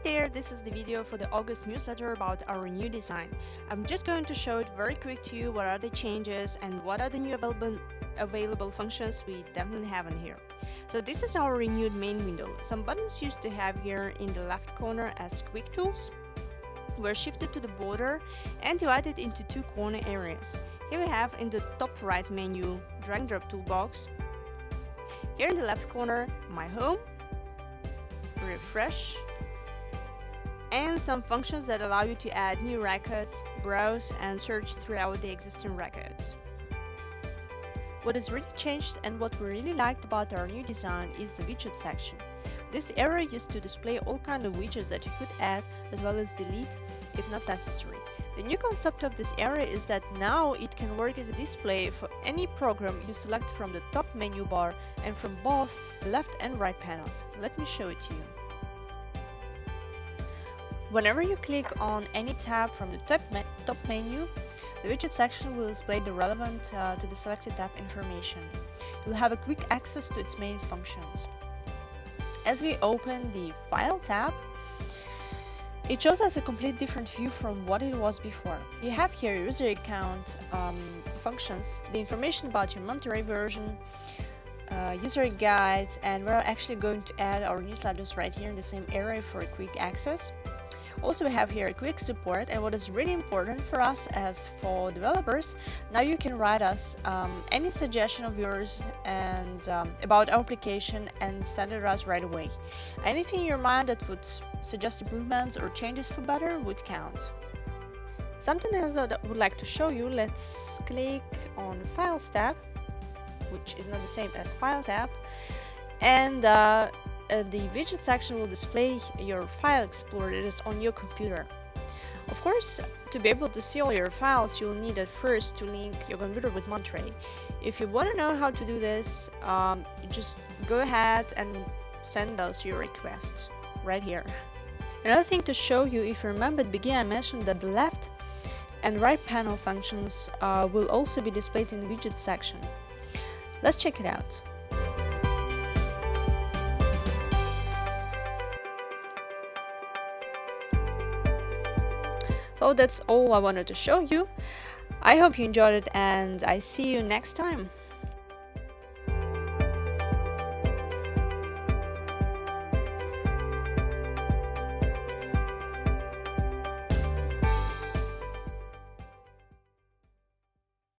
there, this is the video for the August newsletter about our new design. I'm just going to show it very quick to you what are the changes and what are the new available functions we definitely have in here. So this is our renewed main window. Some buttons used to have here in the left corner as quick tools were shifted to the border and divided into two corner areas. Here we have in the top right menu drag and drop toolbox. Here in the left corner, my home, refresh, and some functions that allow you to add new records, browse and search throughout the existing records. What has really changed and what we really liked about our new design is the widget section. This area used to display all kinds of widgets that you could add as well as delete if not necessary. The new concept of this area is that now it can work as a display for any program you select from the top menu bar and from both left and right panels. Let me show it to you. Whenever you click on any tab from the top menu, the widget section will display the relevant to the selected tab information. You will have a quick access to its main functions. As we open the File tab, it shows us a complete different view from what it was before. You have here user account functions, the information about your Mantaray version, user guides, and we're actually going to add our newsletters right here in the same area for a quick access. Also, we have here a quick support, and what is really important for us as for developers, now you can write us any suggestion of yours and about our application and send it to us right away. Anything in your mind that would suggest improvements or changes for better would count. Something else that I would like to show you, let's click on Files tab, which is not the same as File tab, and the widget section will display your file explorer that is on your computer. Of course, to be able to see all your files, you'll need at first to link your computer with Mantaray. If you want to know how to do this, just go ahead and send us your request right here. Another thing to show you, if you remember at the beginning I mentioned that the left and right panel functions will also be displayed in the widget section. Let's check it out. So that's all I wanted to show you. I hope you enjoyed it and I see you next time.